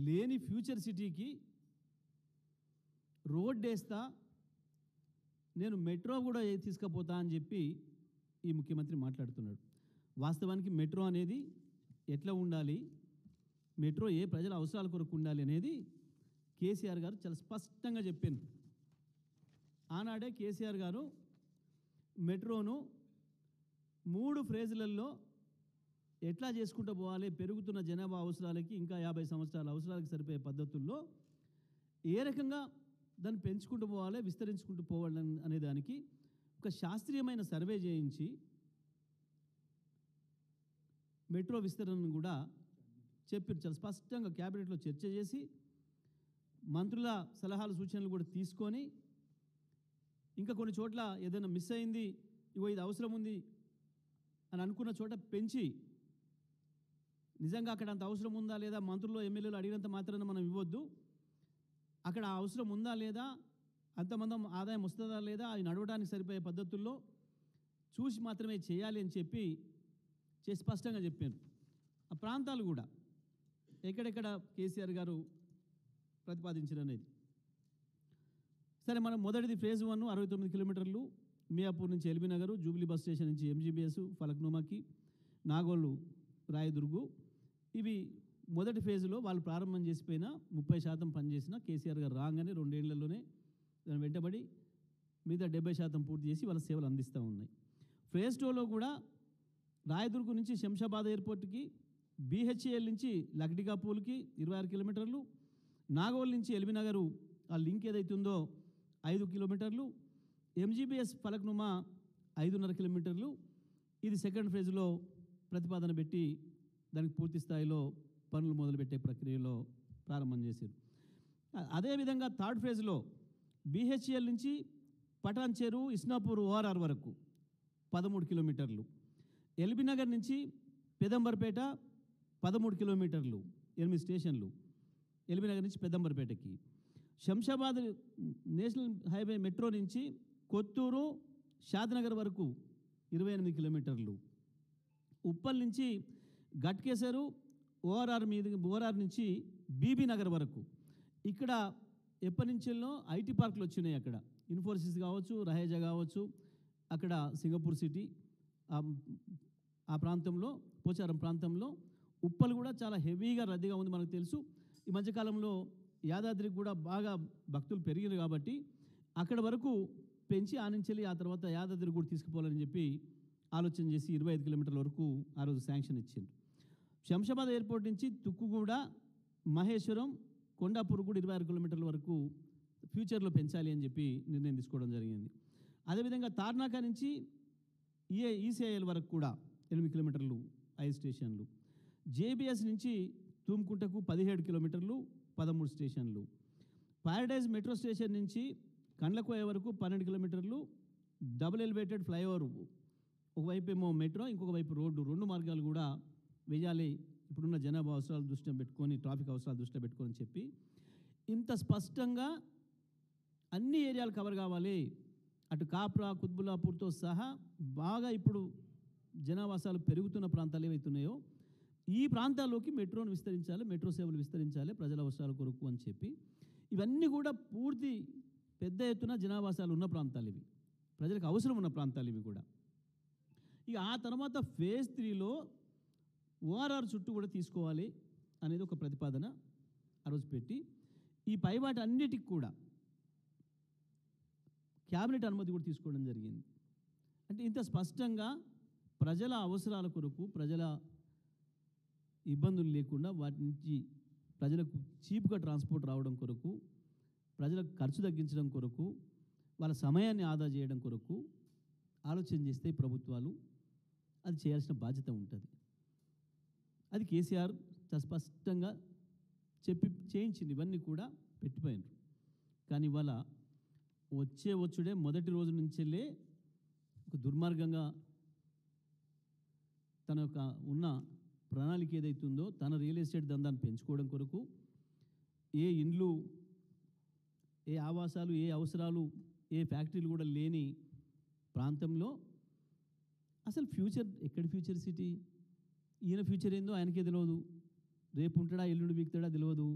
లేని ఫ్యూచర్ సిటీకి రోడ్ వేస్తా, నేను మెట్రో కూడా తీసుకుపోతా అని చెప్పి ఈ ముఖ్యమంత్రి మాట్లాడుతున్నాడు. వాస్తవానికి మెట్రో అనేది ఎట్లా ఉండాలి, మెట్రో ఏ ప్రజల అవసరాల కొరకు ఉండాలి అనేది కేసీఆర్ గారు చాలా స్పష్టంగా చెప్పారు. ఆనాడే కేసీఆర్ గారు మెట్రోను 3 ఫేజ్లలో ఎట్లా చేసుకుంటూ పోవాలి, పెరుగుతున్న జనాభా అవసరాలకి ఇంకా 50 సంవత్సరాల అవసరాలకు సరిపోయే పద్ధతుల్లో ఏ రకంగా దాన్ని పెంచుకుంటూ పోవాలి, విస్తరించుకుంటూ పోవాలి అనే దానికి ఒక శాస్త్రీయమైన సర్వే చేయించి మెట్రో విస్తరణను కూడా చెప్పారు. చాలా స్పష్టంగా క్యాబినెట్లో చర్చ చేసి మంత్రుల సలహాలు సూచనలు కూడా తీసుకొని, ఇంకా కొన్ని చోట్ల ఏదైనా మిస్ అయింది, ఇగో ఇది అవసరం ఉంది అని అనుకున్న చోట పెంచి, నిజంగా అక్కడ అంత అవసరం ఉందా లేదా, మంత్రులు ఎమ్మెల్యేలు అడిగినంత మాత్రాన మనం ఇవ్వద్దు, అక్కడ అవసరం ఉందా లేదా, అంతమంది ఆదాయం వస్తుందా లేదా, అది నడవడానికి సరిపోయే పద్ధతుల్లో చూసి మాత్రమే చేయాలి అని చెప్పి స్పష్టంగా చెప్పారు. ఆ ప్రాంతాలు కూడా ఎక్కడెక్కడ కేసీఆర్ గారు ప్రతిపాదించారనేది. సరే, మనం మొదటిది ఫేజ్ 1 69 కిలోమీటర్లు మియాపూర్ నుంచి LB Nagar, Jubilee bus station నుంచి ఎంజీబీఎస్, ఫలక్నుమాకి, నాగోలు, రాయదుర్గు. ఇవి మొదటి ఫేజ్లో వాళ్ళు ప్రారంభం చేసిపోయిన 30% పనిచేసిన కేసీఆర్ గారు రాగానే 2 ఏళ్లలోనే దాని వెంటబడి మిగతా 70% పూర్తి చేసి వాళ్ళ సేవలు అందిస్తూ ఉన్నాయి. ఫేజ్ 2లో కూడా రాయదుర్గు నుంచి శంషాబాద్ ఎయిర్పోర్ట్కి, బీహెచ్ఏఎల్ నుంచి లక్డికాపూల్కి 26 కిలోమీటర్లు, నాగోల్ నుంచి ఎల్బీ నగరు ఆ లింక్ ఏదైతుందో 5 కిలోమీటర్లు, ఎంజీబీఎస్ ఫలక్నుమా 5.5 కిలోమీటర్లు. ఇది సెకండ్ ఫేజ్లో ప్రతిపాదన పెట్టి దానికి పూర్తి స్థాయిలో పనులు మొదలుపెట్టే ప్రక్రియలో ప్రారంభం చేశారు. అదేవిధంగా థర్డ్ ఫేజ్లో బీహెచ్ఎల్ నుంచి పటాన్ చెరు, ఇస్నాపూర్ ఓఆర్ఆర్ వరకు 13 కిలోమీటర్లు, ఎల్బీ నగర్ నుంచి పెదంబర్పేట 13 కిలోమీటర్లు, 8 స్టేషన్లు ఎల్బీ నగర్ నుంచి పెదంబర్పేటకి, శంషాబాద్ నేషనల్ హైవే మెట్రో నుంచి కొత్తూరు, షాద్నగర్ వరకు 28 కిలోమీటర్లు, ఉప్పల్ నుంచి గట్కేసరు ఓఆర్ఆర్ నుంచి బీబీ నగర్ వరకు. ఇక్కడ ఎప్పటి నుంచో ఐటీ పార్కులు వచ్చినాయి, అక్కడ ఇన్ఫోసిస్ కావచ్చు, రహేజా కావచ్చు, అక్కడ సింగపూర్ సిటీ ఆ ప్రాంతంలో, పోచారం ప్రాంతంలో. ఉప్పల్ కూడా చాలా హెవీగా రద్దీగా ఉంది, మనకు తెలుసు. ఈ మధ్యకాలంలో యాదాద్రికి కూడా బాగా భక్తులు పెరిగారు కాబట్టి అక్కడ వరకు పెంచి ఆ తర్వాత యాదాద్రి కూడా తీసుకుపోవాలని చెప్పి ఆలోచన చేసి 25 కిలోమీటర్ల వరకు ఆ రోజు శాంక్షన్ ఇచ్చిండ్రు. శంషాబాద్ ఎయిర్పోర్ట్ నుంచి తుక్కుగూడ, మహేశ్వరం, కొండాపూర్ కూడా 26 కిలోమీటర్ల వరకు ఫ్యూచర్లో పెంచాలి అని చెప్పి నిర్ణయం తీసుకోవడం జరిగింది. అదేవిధంగా తార్నాక నుంచి ఈసీఐఎల్ వరకు కూడా 8 కిలోమీటర్లు, 5 స్టేషన్లు, జేబీఎస్ నుంచి తూమ్కుంటకు 17 కిలోమీటర్లు, 13 స్టేషన్లు, ప్యారడైజ్ మెట్రో స్టేషన్ నుంచి కండ్లకోయ వరకు 12 కిలోమీటర్లు, డబుల్ ఎలివేటెడ్ ఫ్లైఓవర్, ఒకవైపు ఏమో మెట్రో, ఇంకొక వైపు రోడ్డు, 2 మార్గాలు కూడా వేయాలి ఇప్పుడున్న జనాభా అవసరాలు దృష్టిలో పెట్టుకొని, ట్రాఫిక్ అవసరాలు దృష్టిలో పెట్టుకొని చెప్పి ఇంత స్పష్టంగా అన్ని ఏరియాలు కవర్ కావాలి. అటు కాప్రా, కుత్బుల్లాపూర్తో సహా బాగా ఇప్పుడు జనావాసాలు పెరుగుతున్న ప్రాంతాలు ఏవైతున్నాయో ఈ ప్రాంతాల్లోకి మెట్రోను విస్తరించాలి, మెట్రో సేవలు విస్తరించాలి ప్రజల అవసరాల కొరకు అని చెప్పి ఇవన్నీ కూడా పూర్తి పెద్ద ఎత్తున జనావాసాలు ఉన్న ప్రాంతాలు, ఇవి ప్రజలకు అవసరం ఉన్న ప్రాంతాలు ఇవి కూడా. ఇక ఆ తర్వాత ఫేజ్ 3లో ఓఆర్ఆర్ చుట్టూ కూడా తీసుకోవాలి అనేది ఒక ప్రతిపాదన ఆ రోజు పెట్టి ఈ పైవాటి అన్నిటికి కూడా క్యాబినెట్ అనుమతి కూడా తీసుకోవడం జరిగింది. అంటే ఇంత స్పష్టంగా ప్రజల అవసరాల కొరకు, ప్రజల ఇబ్బందులు లేకుండా వాటి నుంచి ప్రజలకు చీప్గా ట్రాన్స్పోర్ట్ రావడం కొరకు, ప్రజలకు ఖర్చు తగ్గించడం కొరకు, వాళ్ళ సమయాన్ని ఆదా చేయడం కొరకు ఆలోచన చేస్తే ప్రభుత్వాలు అది చేయాల్సిన బాధ్యత ఉంటుంది. అది కేసీఆర్ చాలా స్పష్టంగా చెప్పి చేయించింది, ఇవన్నీ కూడా పెట్టిపోయినారు. కానీ ఇవాళ వచ్చుడే మొదటి రోజు నుంచెల్లే ఒక దుర్మార్గంగా తన యొక్క ఉన్న ప్రణాళిక ఏదైతుందో తన రియల్ ఎస్టేట్ దందాన్ని పెంచుకోవడం కొరకు, ఏ ఇండ్లు, ఏ ఆవాసాలు, ఏ అవసరాలు, ఏ ఫ్యాక్టరీలు కూడా లేని ప్రాంతంలో అసలు ఫ్యూచర్ ఎక్కడి ఫ్యూచర్ సిటీ, ఈయన ఫ్యూచర్ ఏందో ఆయనకే తెలియదు, రేపు ఉంటాడా ఎల్లుండి బీక్తాడా తెలియదు.